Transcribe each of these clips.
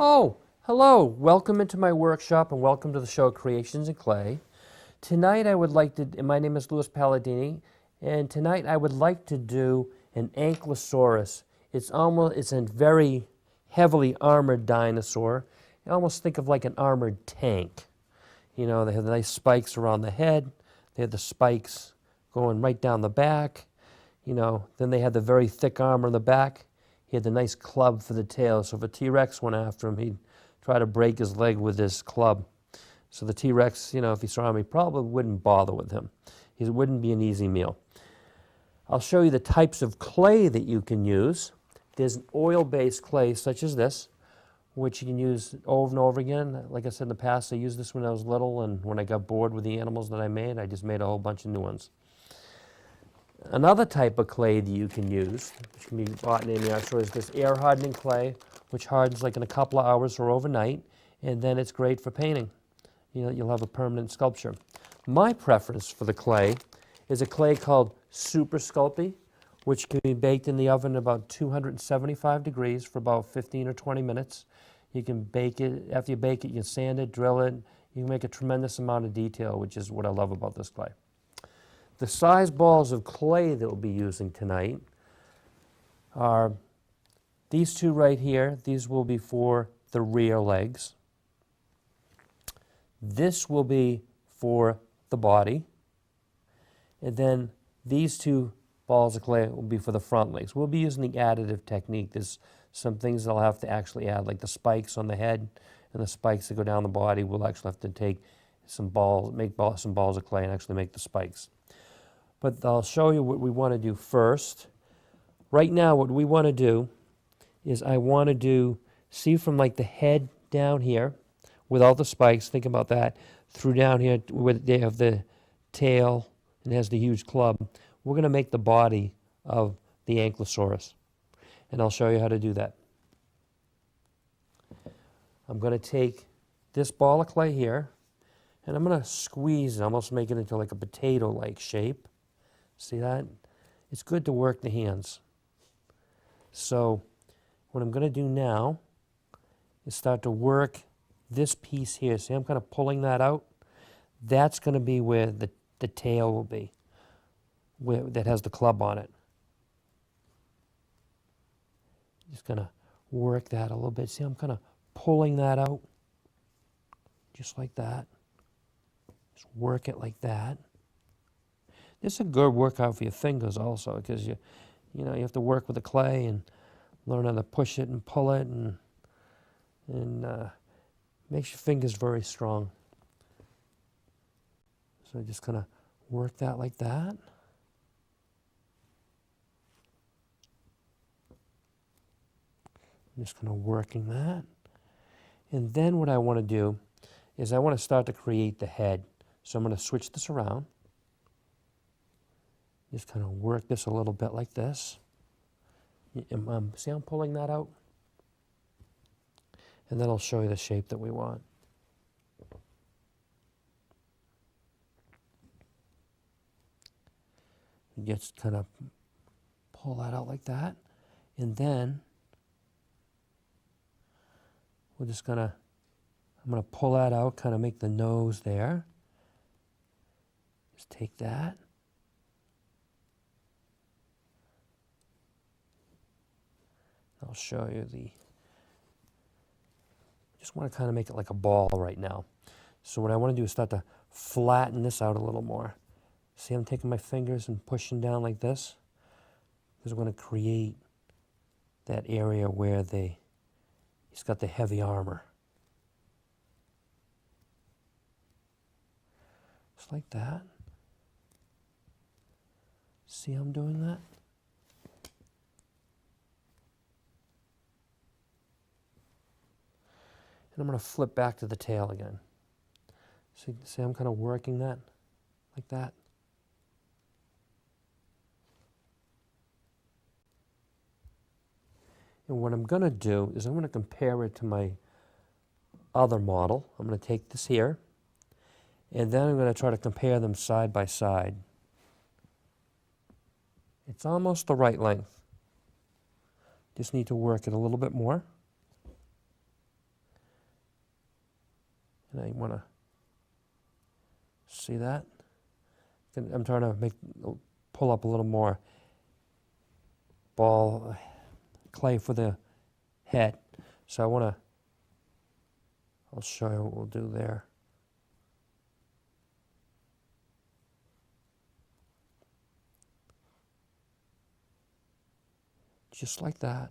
Oh, hello. Welcome into my workshop and welcome to the show Creations in Clay. Tonight I would like to, and my name is Louis Palladini, and tonight I would like to do an Ankylosaurus. It's a very heavily armored dinosaur. You almost think of like an armored tank. You know, they have the nice spikes around the head. They have the spikes going right down the back. You know, then they had the very thick armor on the back. He had the nice club for the tail, so if a T-Rex went after him, he'd try to break his leg with his club. So the T-Rex, you know, if he saw him, he probably wouldn't bother with him. It wouldn't be an easy meal. I'll show you the types of clay that you can use. There's an oil-based clay such as this, which you can use over and over again. Like I said in the past, I used this when I was little, and when I got bored with the animals that I made, I just made a whole bunch of new ones. Another type of clay that you can use, which can be bought in any art store, is this air hardening clay, which hardens like in a couple of hours or overnight, and then it's great for painting. You know, you'll have a permanent sculpture. My preference for the clay is a clay called Super Sculpey, which can be baked in the oven at about 275 degrees for about 15 or 20 minutes. You can bake it, after you bake it, you can sand it, drill it. You can make a tremendous amount of detail, which is what I love about this clay. The size balls of clay that we'll be using tonight are these two right here. These will be for the rear legs. This will be for the body. And then these two balls of clay will be for the front legs. We'll be using the additive technique. There's some things that I'll have to actually add, like the spikes on the head and the spikes that go down the body. We'll actually have to take some balls, some balls of clay and actually make the spikes. But I'll show you what we want to do first. Right now, what we want to do is I want to do, see from like the head down here, with all the spikes, think about that, through down here where they have the tail and has the huge club. We're going to make the body of the Ankylosaurus. And I'll show you how to do that. I'm going to take this ball of clay here, and I'm going to squeeze it, almost make it into like a potato-like shape. See that? It's good to work the hands. So what I'm going to do now is start to work this piece here. See, I'm kind of pulling that out. That's going to be where the tail will be, that has the club on it. Just going to work that a little bit. See, I'm kind of pulling that out, just like that. Just work it like that. This is a good workout for your fingers also, because you have to work with the clay and learn how to push it and pull it, and makes your fingers very strong. So just kind of work that like that. I'm just kind of working that. And then what I want to do is I want to start to create the head. So I'm going to switch this around. Just kind of work this a little bit like this. See, I'm pulling that out. And then I'll show you the shape that we want. You just kind of pull that out like that. And then I'm going to pull that out, kind of make the nose there. Just take that. I'll show you just want to kind of make it like a ball right now. So what I want to do is start to flatten this out a little more. See, I'm taking my fingers and pushing down like this, because we're going to create that area where he's got the heavy armor. Just like that. See how I'm doing that? And I'm going to flip back to the tail again. See, I'm kind of working that like that. And what I'm going to do is I'm going to compare it to my other model. I'm going to take this here, and then I'm going to try to compare them side by side. It's almost the right length. Just need to work it a little bit more. And I want to see that. I'm trying to pull up a little more ball clay for the head. So I'll show you what we'll do there. Just like that.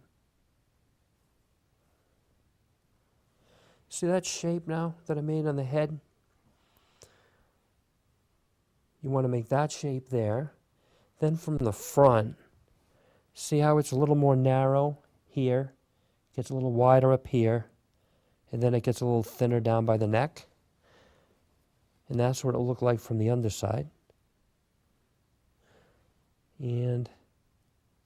See that shape now that I made on the head? You want to make that shape there. Then from the front, see how it's a little more narrow here, gets a little wider up here, and then it gets a little thinner down by the neck. And that's what it'll look like from the underside. And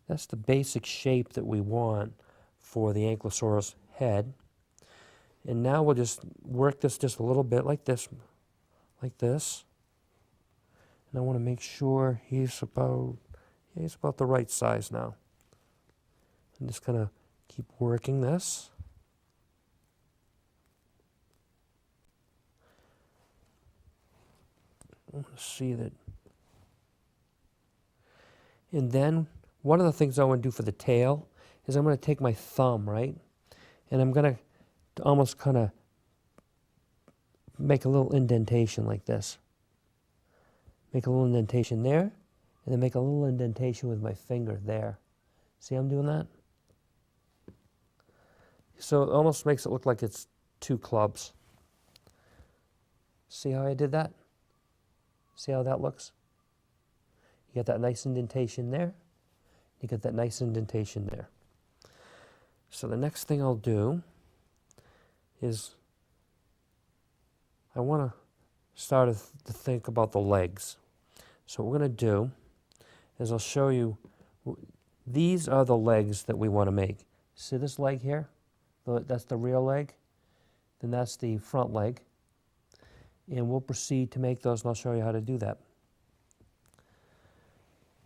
that's the basic shape that we want for the Ankylosaurus head. And now we'll just work this just a little bit like this. And I want to make sure he's about the right size now. I'm just going to keep working this. I want to see that. And then one of the things I want to do for the tail is I'm going to take my thumb, right? And I'm going to almost kind of make a little indentation like this. Make a little indentation there, and then make a little indentation with my finger there. See how I'm doing that? So it almost makes it look like it's two clubs. See how I did that? See how that looks? You got that nice indentation there. You got that nice indentation there. So the next thing I'll do is I want to start to think about the legs. So what we're going to do is I'll show you, these are the legs that we want to make. See this leg here? That's the rear leg. Then that's the front leg. And we'll proceed to make those, and I'll show you how to do that.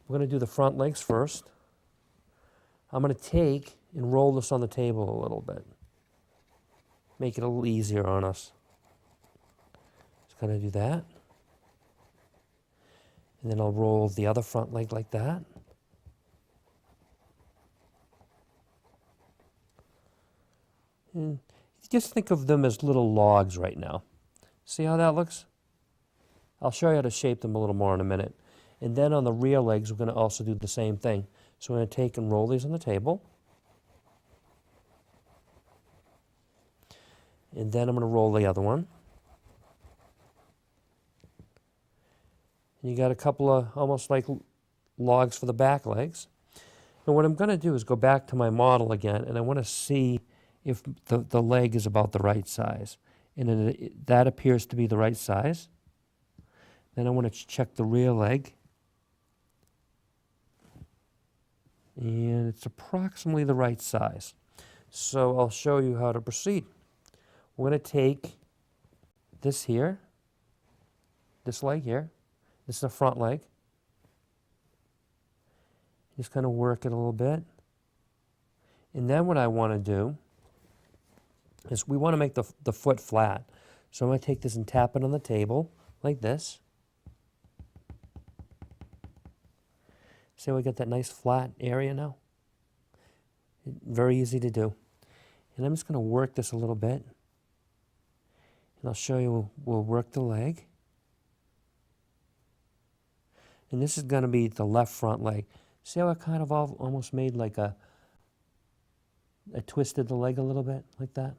We're going to do the front legs first. I'm going to take and roll this on the table a little bit. Make it a little easier on us. Just going to do that. And then I'll roll the other front leg like that. And just think of them as little logs right now. See how that looks? I'll show you how to shape them a little more in a minute. And then on the rear legs, we're going to also do the same thing. So we're going to take and roll these on the table. And then I'm going to roll the other one. And you got a couple of almost like logs for the back legs. And what I'm going to do is go back to my model again, and I want to see if the leg is about the right size. And that appears to be the right size. Then I want to check the rear leg. And it's approximately the right size. So I'll show you how to proceed. We're going to take this here, this leg here. This is the front leg. Just kind of work it a little bit. And then what I want to do is we want to make the foot flat. So I'm going to take this and tap it on the table like this. See how we got that nice flat area now? Very easy to do. And I'm just going to work this a little bit. And I'll show you, we'll work the leg. And this is going to be the left front leg. See how I kind of almost made like I twisted the leg a little bit like that?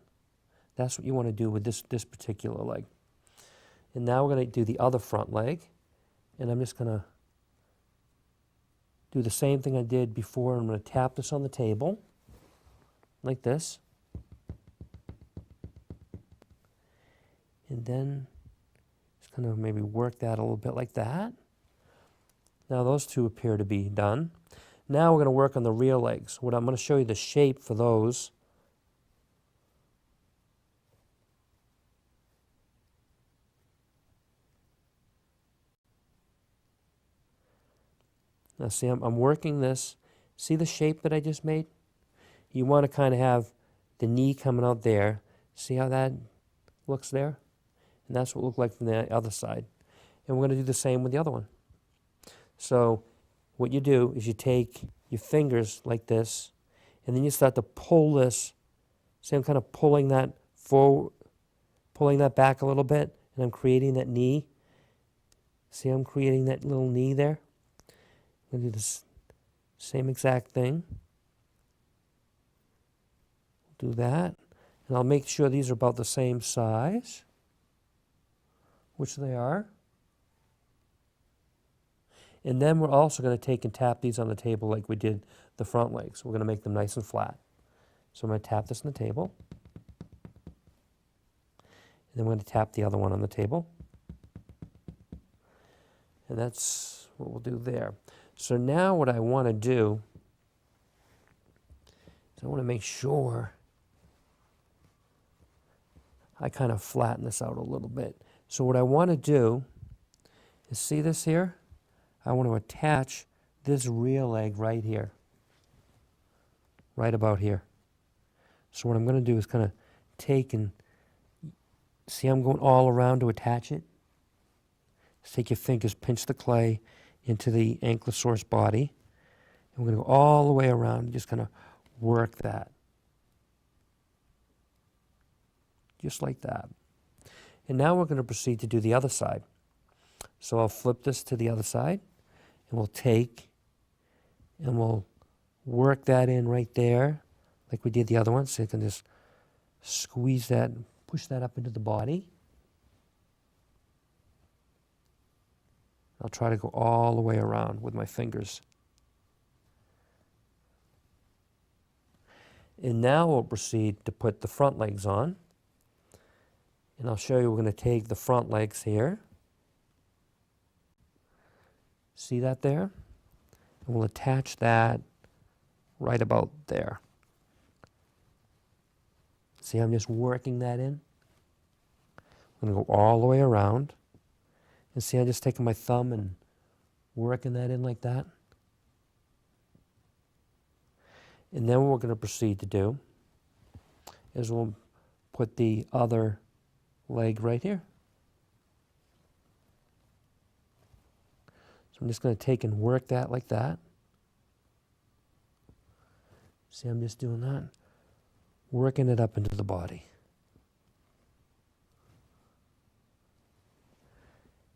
That's what you want to do with this particular leg. And now we're going to do the other front leg. And I'm just going to do the same thing I did before. I'm going to tap this on the table like this. And then just kind of maybe work that a little bit like that. Now those two appear to be done. Now we're going to work on the rear legs. I'm going to show you the shape for those. Now see, I'm working this. See the shape that I just made? You want to kind of have the knee coming out there. See how that looks there? And that's what it looked like from the other side. And we're going to do the same with the other one. So what you do is you take your fingers like this, and then you start to pull this. See, I'm kind of pulling that forward, pulling that back a little bit, and I'm creating that knee. See, I'm creating that little knee there. I'm going to do this same exact thing. Do that. And I'll make sure these are about the same size, which they are. And then we're also going to take and tap these on the table like we did the front legs. We're going to make them nice and flat. So I'm going to tap this on the table. And then we're going to tap the other one on the table. And that's what we'll do there. So now what I want to do is I want to make sure I kind of flatten this out a little bit. So what I want to do is, see this here? I want to attach this rear leg right here, right about here. So what I'm going to do is kind of take and, see, I'm going all around to attach it. Just take your fingers, pinch the clay into the Ankylosaurus body, and we're going to go all the way around and just kind of work that. Just like that. And now we're going to proceed to do the other side. So I'll flip this to the other side, and we'll take and we'll work that in right there like we did the other one. So you can just squeeze that and push that up into the body. I'll try to go all the way around with my fingers. And now we'll proceed to put the front legs on. And I'll show you, we're going to take the front legs here. See that there? And we'll attach that right about there. See, I'm just working that in. I'm going to go all the way around. And see, I'm just taking my thumb and working that in like that. And then what we're going to proceed to do is we'll put the other leg right here. So I'm just going to take and work that like that. See, I'm just doing that. Working it up into the body.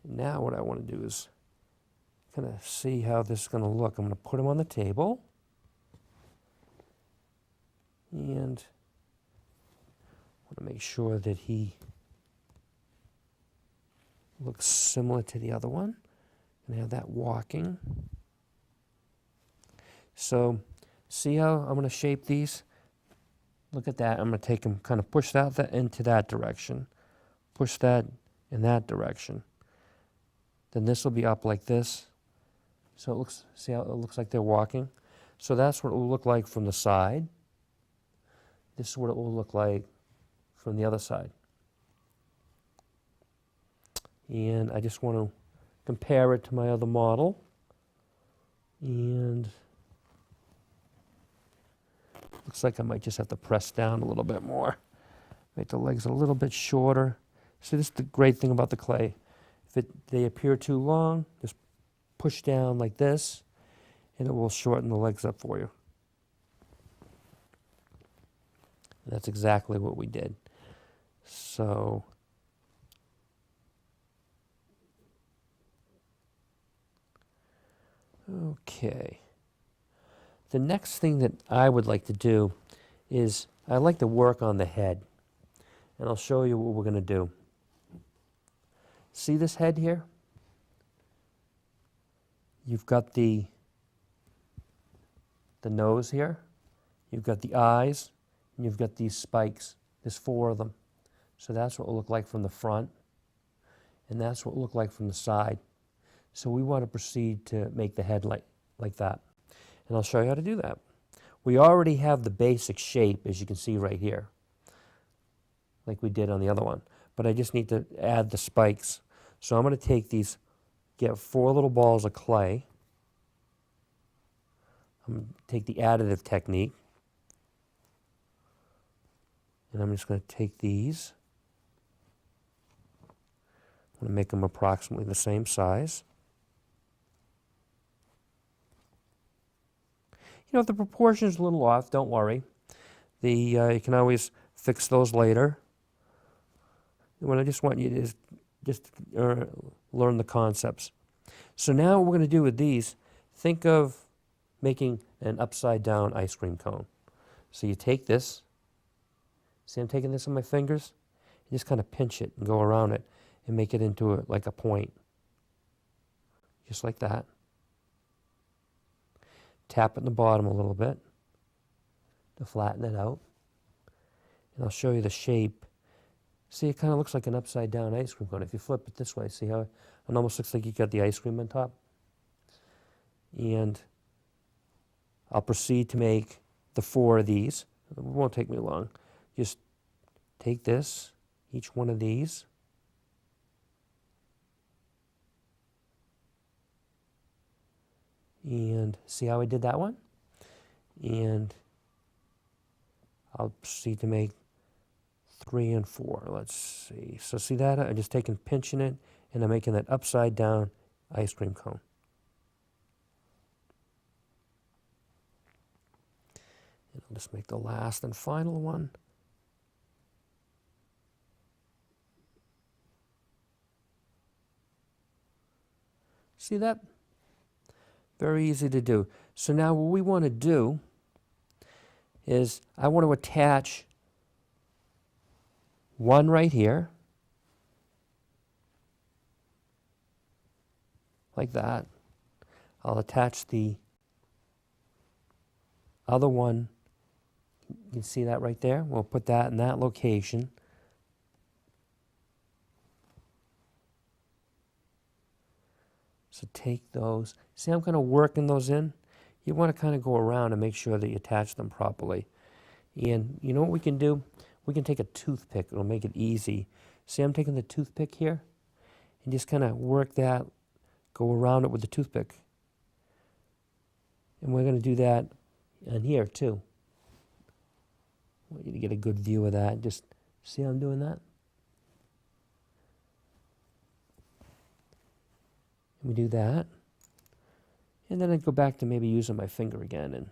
Now what I want to do is kind of see how this is going to look. I'm going to put him on the table. And I want to make sure that he looks similar to the other one. And have that walking. So see how I'm going to shape these? Look at that. I'm going to take them, kind of push that into that direction. Push that in that direction. Then this will be up like this. So it looks, see how it looks like they're walking? So that's what it will look like from the side. This is what it will look like from the other side. And I just want to compare it to my other model. And looks like I might just have to press down a little bit more. Make the legs a little bit shorter. So this is the great thing about the clay. If they appear too long, just push down like this, and it will shorten the legs up for you. And that's exactly what we did. So okay. The next thing that I would like to do is I'd like to work on the head. And I'll show you what we're going to do. See this head here? You've got the nose here. You've got the eyes. And you've got these spikes. There's 4 of them. So that's what it will look like from the front. And that's what it will look like from the side. So we want to proceed to make the head like that. And I'll show you how to do that. We already have the basic shape, as you can see right here, like we did on the other one. But I just need to add the spikes. So I'm going to take these, get 4 little balls of clay. I'm going to take the additive technique. And I'm just going to take these. I'm going to make them approximately the same size. You know, if the proportion's a little off, don't worry. You can always fix those later. What I just want you to is just learn the concepts. So now what we're going to do with these, think of making an upside down ice cream cone. So you take this, see I'm taking this on my fingers, you just kind of pinch it and go around it and make it into like a point. Just like that. Tap it in the bottom a little bit to flatten it out. And I'll show you the shape. See, it kind of looks like an upside down ice cream cone. If you flip it this way, see how it almost looks like you got the ice cream on top? And I'll proceed to make the 4 of these. It won't take me long. Just take this, each one of these, and see how I did that one? And I'll proceed to make 3 and 4. Let's see. So see that? I'm just taking, pinching it, and I'm making that upside down ice cream cone. And I'll just make the last and final one. See that? Very easy to do. So now what we want to do is I want to attach one right here, like that. I'll attach the other one. You can see that right there. We'll put that in that location. So take those. See, I'm kind of working those in. You want to kind of go around and make sure that you attach them properly. And you know what we can do? We can take a toothpick. It'll make it easy. See, I'm taking the toothpick here and just kind of work that, go around it with the toothpick. And we're going to do that on here too. I want you to get a good view of that. Just see how I'm doing that? And we do that. And then I go back to maybe using my finger again. And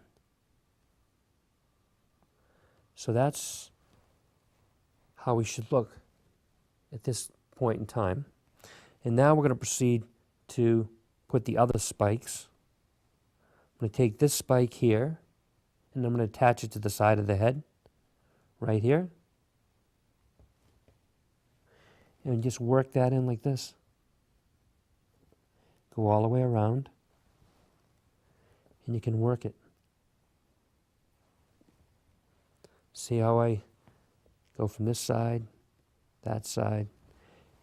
so that's how we should look at this point in time. And now we're going to proceed to put the other spikes. I'm going to take this spike here, and I'm going to attach it to the side of the head, right here. And just work that in like this. Go all the way around, and you can work it. See how I go from this side, that side,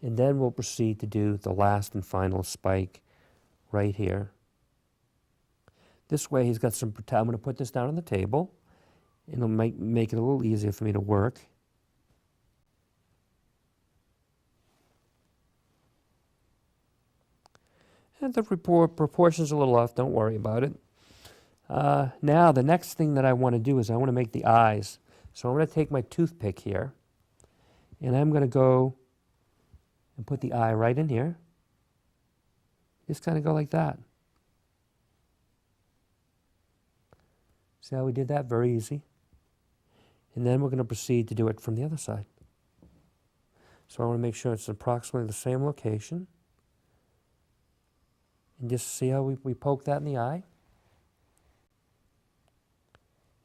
and then we'll proceed to do the last and final spike right here. This way he's got some, I'm going to put this down on the table, and it'll make it a little easier for me to work. And the proportion's a little off, don't worry about it. Now the next thing that I want to do is I want to make the eyes. So I'm going to take my toothpick here, and I'm going to go and put the eye right in here. Just kind of go like that. See how we did that? Very easy. And then we're going to proceed to do it from the other side. So I want to make sure it's approximately the same location. And just see how we poke that in the eye.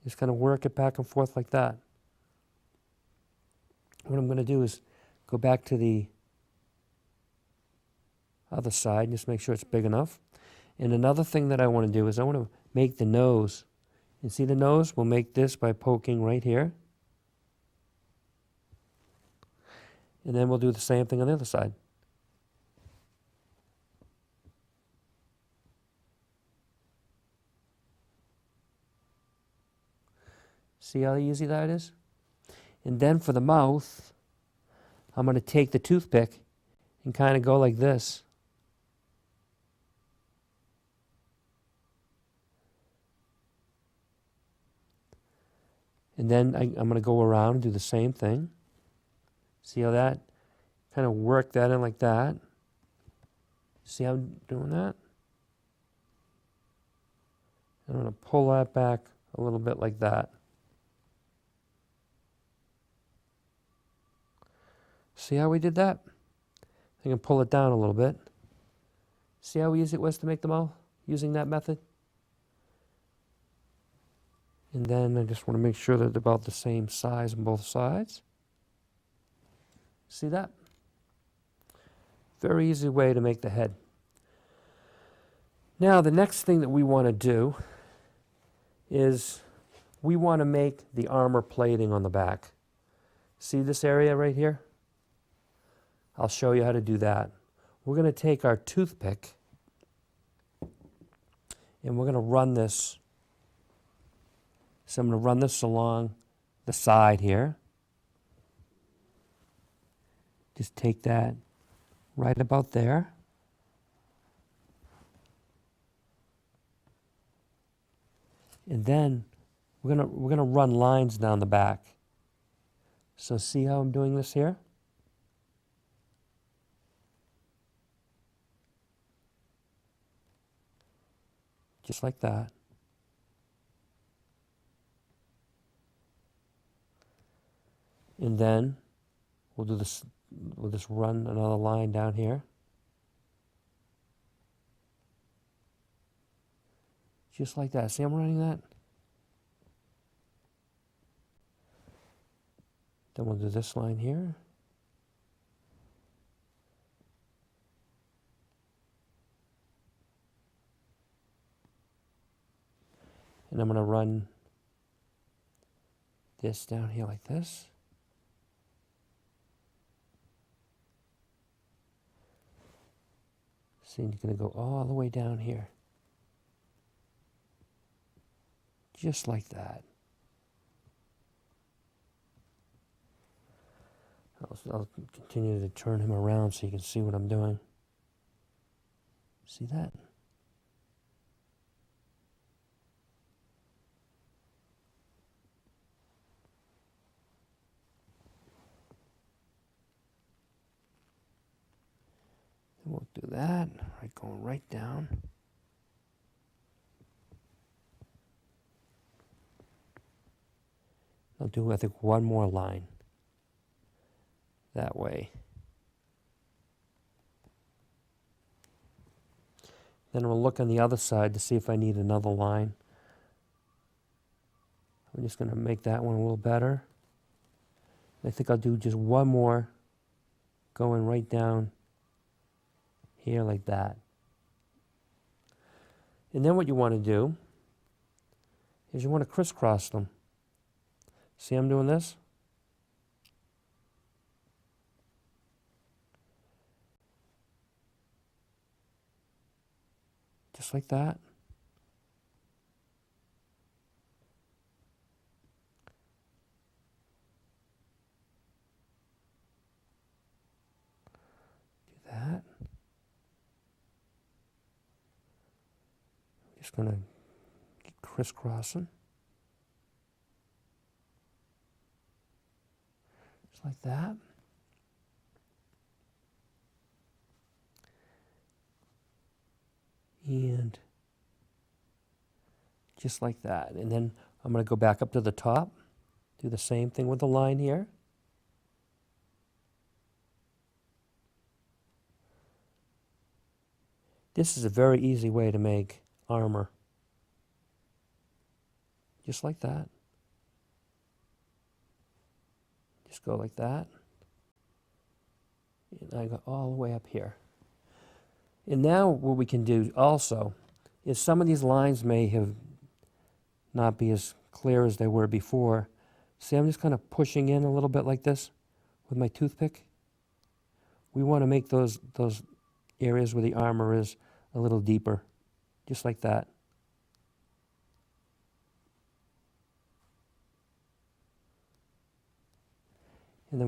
Just kind of work it back and forth like that. What I'm going to do is go back to the other side, just make sure it's big enough. And another thing that I want to do is I want to make the nose. And see the nose? We'll make this by poking right here. And then we'll do the same thing on the other side. See how easy that is? And then for the mouth, I'm going to take the toothpick and kind of go like this. And then I'm going to go around and do the same thing. See how that? Kind of work that in like that. See how I'm doing that? I'm going to pull that back a little bit like that. See how we did that? I can pull it down a little bit. See how easy it was to make them all using that method? And then I just want to make sure that they're about the same size on both sides. See that? Very easy way to make the head. Now the next thing that we want to do is we want to make the armor plating on the back. See this area right here? I'll show you how to do that. We're going to take our toothpick and we're going to run this. So I'm going to run this along the side here. Just take that right about there. And then we're gonna run lines down the back. So see how I'm doing this here? Just like that. And then we'll do this, we'll just run another line down here. Just like that. See I'm running that? Then we'll do this line here. And I'm going to run this down here like this. See, you're going to go all the way down here. Just like that. I'll continue to turn him around so you can see what I'm doing. See that? And we'll do that, right, going right down. I'll do, I think, one more line. That way. Then we'll look on the other side to see if I need another line. I'm just going to make that one a little better. I think I'll do just one more going right down here like that. And then what you want to do is you want to crisscross them. See I'm doing this? Just like that. Do that. Just going to crisscrossing. Just like that. And just like that. And then I'm going to go back up to the top, do the same thing with the line here. This is a very easy way to make armor. Just like that. Just go like that. And I go all the way up here. And now what we can do also is some of these lines may have not be as clear as they were before. See, I'm just kind of pushing in a little bit like this with my toothpick. We want to make those areas where the armor is a little deeper, just like that. And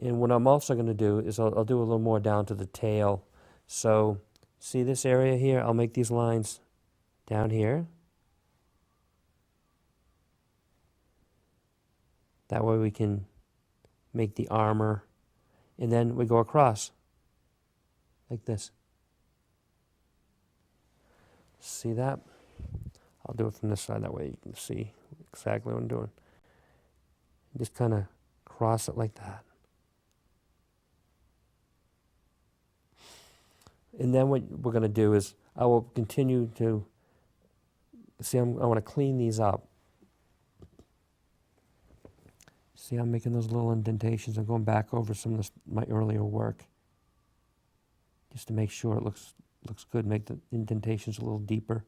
then what I'm also going to do is I'll do a little more down to the tail. So see this area here? I'll make these lines down here. That way we can make the armor. And then we go across like this. See that? I'll do it from this side, that way you can see exactly what I'm doing. Just kind of cross it like that. And then what we're going to do is I will continue to, see, I want to clean these up. See, I'm making those little indentations. I'm going back over some of my earlier work just to make sure it looks good. Make the indentations a little deeper.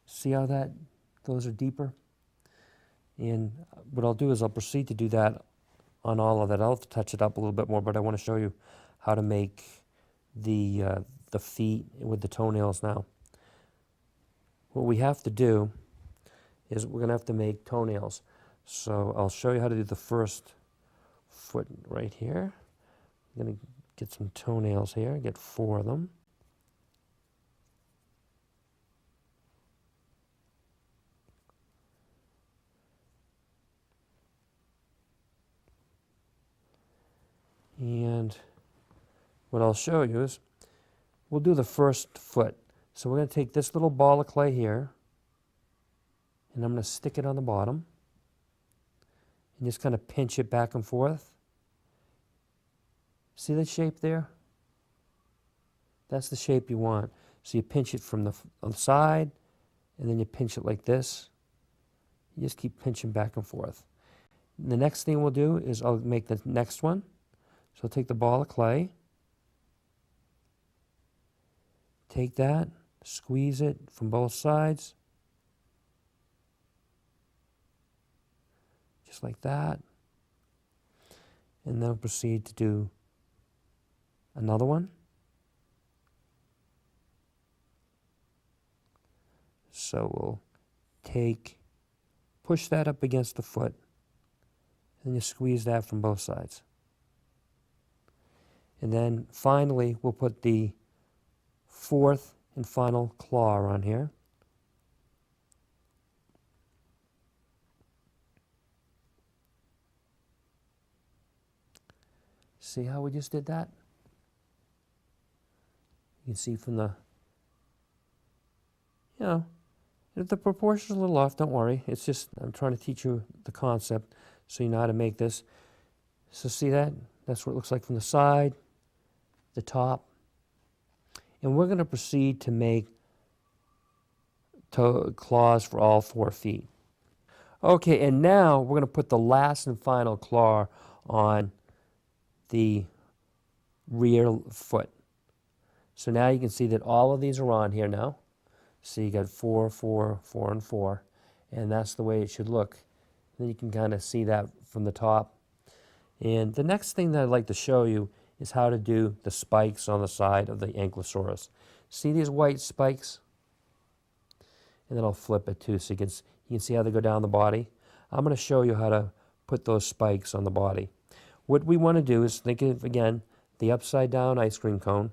See how those are deeper? And what I'll do is I'll proceed to do that on all of that. I'll have to touch it up a little bit more, but I want to show you how to make the feet with the toenails now. What we have to do is we're going to have to make toenails. So I'll show you how to do the first foot right here. I'm going to get some toenails here, get 4 of them. And what I'll show you is we'll do the first foot. So we're going to take this little ball of clay here, and I'm going to stick it on the bottom and just kind of pinch it back and forth. See the shape there? That's the shape you want. So you pinch it from on the side, and then you pinch it like this. You just keep pinching back and forth. And the next thing we'll do is I'll make the next one. So I'll take the ball of clay, take that, squeeze it from both sides, just like that, and then I'll proceed to do another one. So we'll push that up against the foot, and you squeeze that from both sides. And then finally, we'll put the 4th and final claw on here. See how we just did that? You can see from the, if the proportion's a little off, don't worry. It's just, I'm trying to teach you the concept so you know how to make this. So see that? That's what it looks like from the side, the top. And we're going to proceed to make claws for all 4 feet. Okay, and now we're going to put the last and final claw on the rear foot. So now you can see that all of these are on here now. So you got 4, 4, 4, and 4. And that's the way it should look. Then you can kind of see that from the top. And the next thing that I'd like to show you is how to do the spikes on the side of the Ankylosaurus. See these white spikes? And then I'll flip it too so you can see how they go down the body. I'm going to show you how to put those spikes on the body. What we want to do is think of, again, the upside down ice cream cone.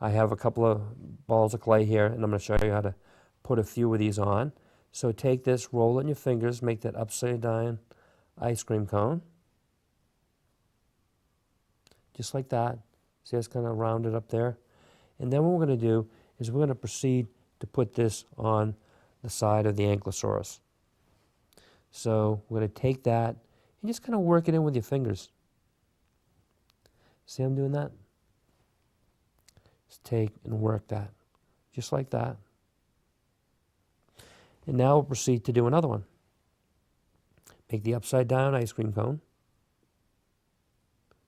I have a couple of balls of clay here, and I'm going to show you how to put a few of these on. So take this, roll it in your fingers, make that upside down ice cream cone. Just like that. See, it's kind of rounded up there. And then what we're going to do is we're going to proceed to put this on the side of the Ankylosaurus. So we're going to take that and just kind of work it in with your fingers. See how I'm doing that? Just take and work that. Just like that. And now we'll proceed to do another one. Make the upside down ice cream cone.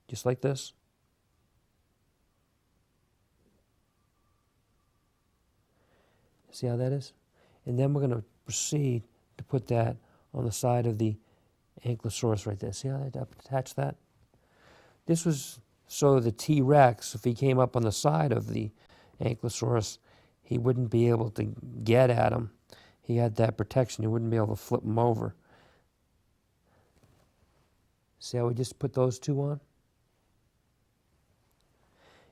Just like this. See how that is? And then we're going to proceed to put that on the side of the Ankylosaurus right there. See how I attached that? This was so the T-Rex, if he came up on the side of the Ankylosaurus, he wouldn't be able to get at him. He had that protection. He wouldn't be able to flip him over. See how we just put those two on?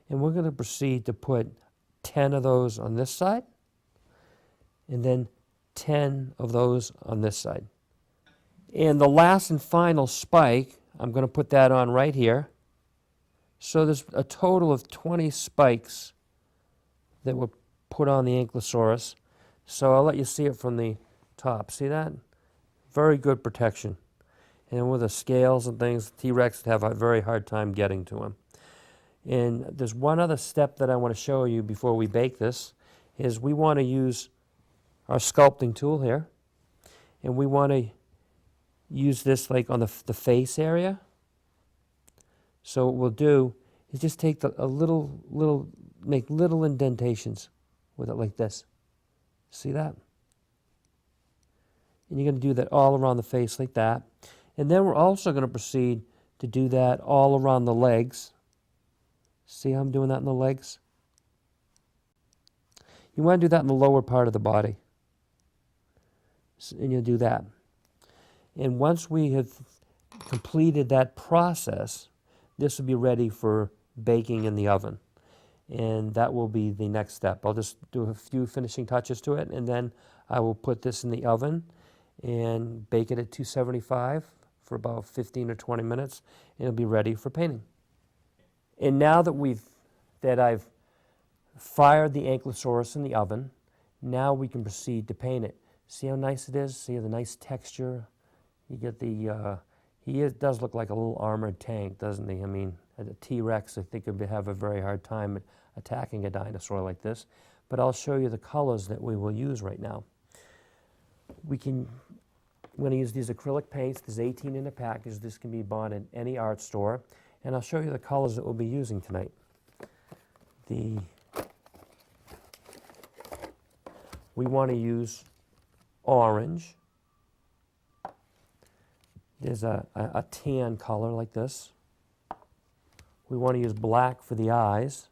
And we're going to proceed to put 10 of those on this side, and then 10 of those on this side. And the last and final spike, I'm going to put that on right here. So there's a total of 20 spikes that were put on the Ankylosaurus. So I'll let you see it from the top. See that? Very good protection. And with the scales and things, T-Rex would have a very hard time getting to him. And there's one other step that I want to show you before we bake this, is we want to use our sculpting tool here. And we want to use this like on the face area. So what we'll do is just take make little indentations with it like this. See that? And you're going to do that all around the face like that. And then we're also going to proceed to do that all around the legs. See how I'm doing that in the legs? You want to do that in the lower part of the body. And you'll do that. And once we have completed that process, this will be ready for baking in the oven. And that will be the next step. I'll just do a few finishing touches to it, and then I will put this in the oven and bake it at 275 for about 15 or 20 minutes, and it'll be ready for painting. And now that I've fired the Ankylosaurus in the oven, now we can proceed to paint it. See how nice it is? See the nice texture? You get the, does look like a little armored tank, doesn't he? I mean, a T-Rex, I think, would have a very hard time attacking a dinosaur like this. But I'll show you the colors that we will use right now. I'm going to use these acrylic paints. There's 18 in a package. This can be bought in any art store. And I'll show you the colors that we'll be using tonight. We want to use orange. There's a tan color like this. We want to use black for the eyes.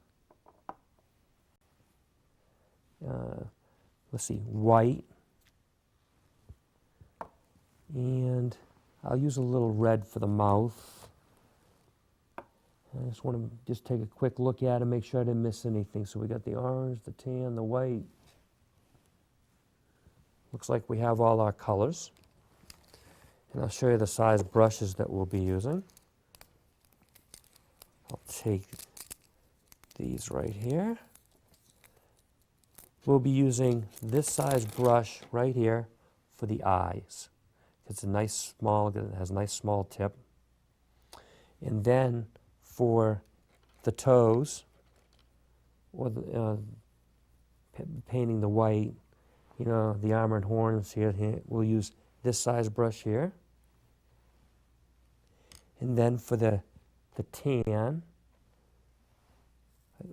Let's see, white. And I'll use a little red for the mouth. I just want to take a quick look at it, make sure I didn't miss anything. So we got the orange, the tan, the white. Looks like we have all our colors. And I'll show you the size brushes that we'll be using. I'll take these right here. We'll be using this size brush right here for the eyes. It's a nice small, it has a nice small tip. And then for the toes, or painting the white, the armored horns here, we'll use this size brush here. And then for the tan,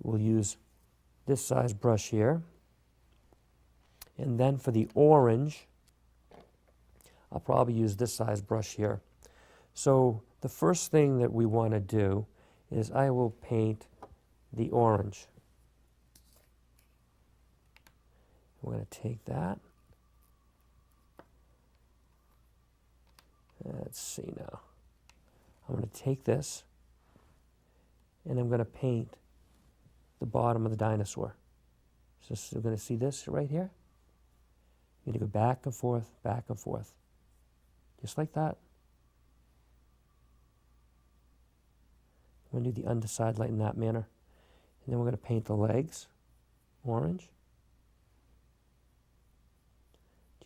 we'll use this size brush here. And then for the orange, I'll probably use this size brush here. So the first thing that we want to do is I will paint the orange. We're going to take that. Let's see now. I'm going to take this and I'm going to paint the bottom of the dinosaur. So we're going to see this right here. You're going to go back and forth, just like that. I'm going to do the underside like in that manner. And then we're going to paint the legs orange.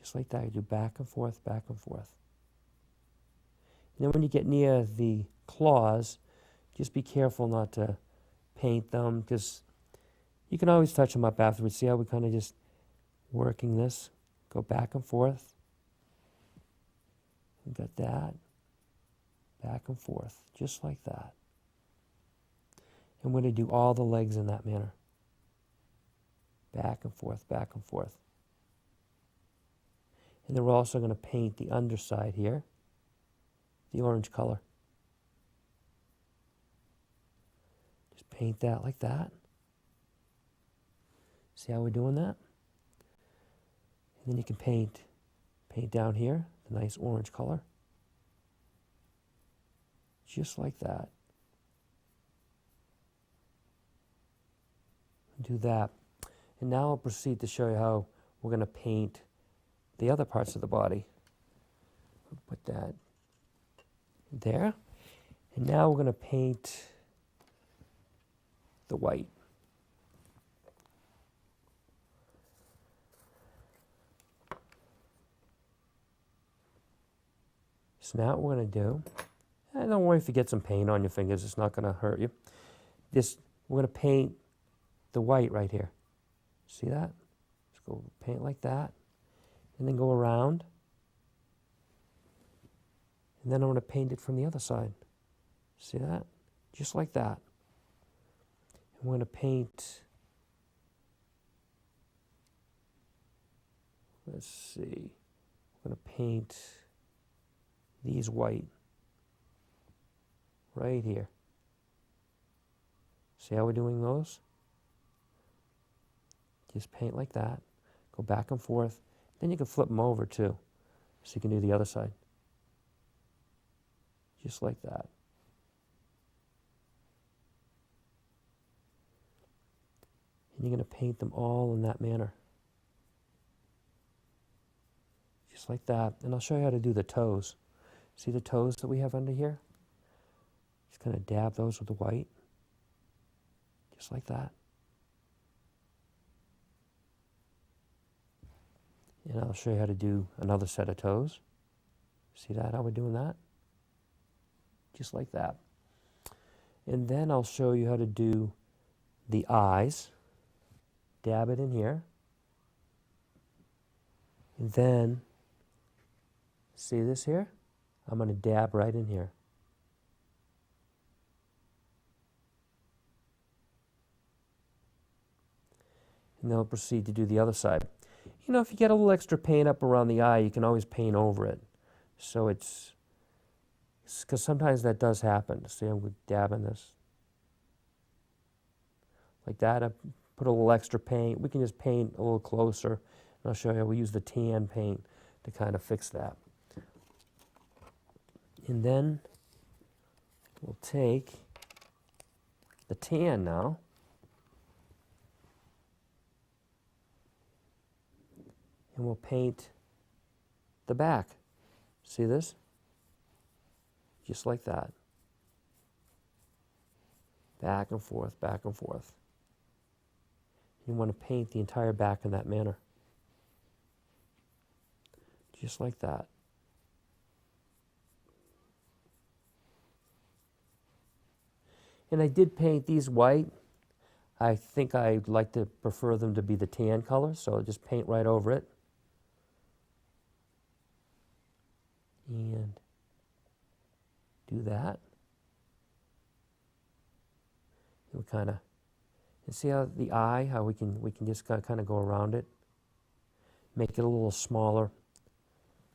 Just like that, you do back and forth. And then when you get near the claws, just be careful not to paint them, because you can always touch them up afterwards. See how we're kind of just working this? Go back and forth. We got that. Back and forth, just like that. And we're going to do all the legs in that manner. Back and forth. And then we're also going to paint the underside here, the orange color. Just paint that like that. See how we're doing that? And then you can paint down here, the nice orange color. Just like that. Do that. And now I'll proceed to show you how we're going to paint the other parts of the body. Put that there. And now we're going to paint the white. So now what we're going to do, and don't worry if you get some paint on your fingers, it's not going to hurt you. We're going to paint the white right here. See that? Just go paint like that, and then go around. And then I'm going to paint it from the other side. See that? Just like that. I'm going to paint, let's see, I'm going to paint these white right here. See how we're doing those? Just paint like that, go back and forth. Then you can flip them over too, so you can do the other side. Just like that. And you're going to paint them all in that manner. Just like that. And I'll show you how to do the toes. See the toes that we have under here? Just kind of dab those with the white. Just like that. And I'll show you how to do another set of toes. See that, how we're doing that? Just like that. And then I'll show you how to do the eyes. Dab it in here. And then, see this here? I'm going to dab right in here. And then I'll proceed to do the other side. You know, if you get a little extra paint up around the eye, you can always paint over it. So it's because sometimes that does happen. See, I'm dabbing this. Like that, I put a little extra paint. We can just paint a little closer. And I'll show you how we use the tan paint to kind of fix that. And then we'll take the tan now. And we'll paint the back. See this? Just like that. Back and forth, back and forth. You want to paint the entire back in that manner. Just like that. And I did paint these white. I think I'd like to prefer them to be the tan color, so I'll just paint right over it. And do that. And we kind of, and see how the eye, how we can just kind of go around it, make it a little smaller.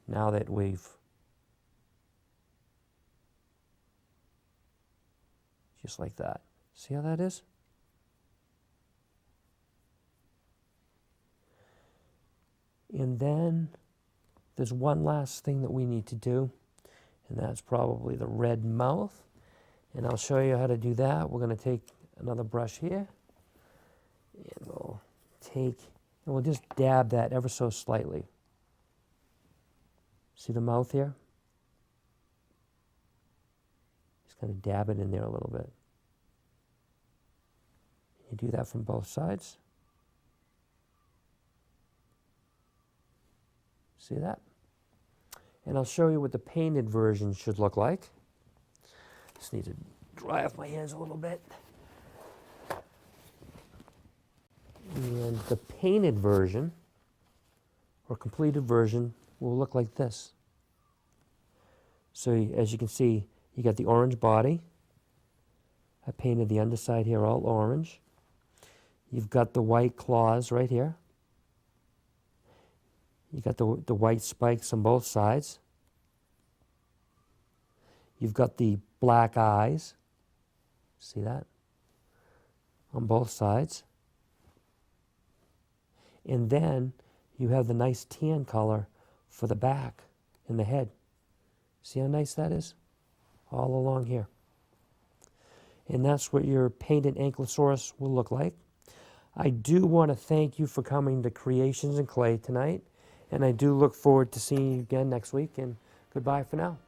Now that we've just like that. See how that is? And then there's one last thing that we need to do, and that's probably the red mouth. And I'll show you how to do that. We're going to take another brush here, and we'll just dab that ever so slightly. See the mouth here? Just kind of dab it in there a little bit. You do that from both sides. See that? And I'll show you what the painted version should look like. Just need to dry off my hands a little bit. And the painted version, or completed version, will look like this. So as you can see, you got the orange body. I painted the underside here all orange. You've got the white claws right here. You got the white spikes on both sides. You've got the black eyes. See that? On both sides. And then you have the nice tan color for the back and the head. See how nice that is? All along here. And that's what your painted Ankylosaurus will look like. I do want to thank you for coming to Creations in Clay tonight. And I do look forward to seeing you again next week. And goodbye for now.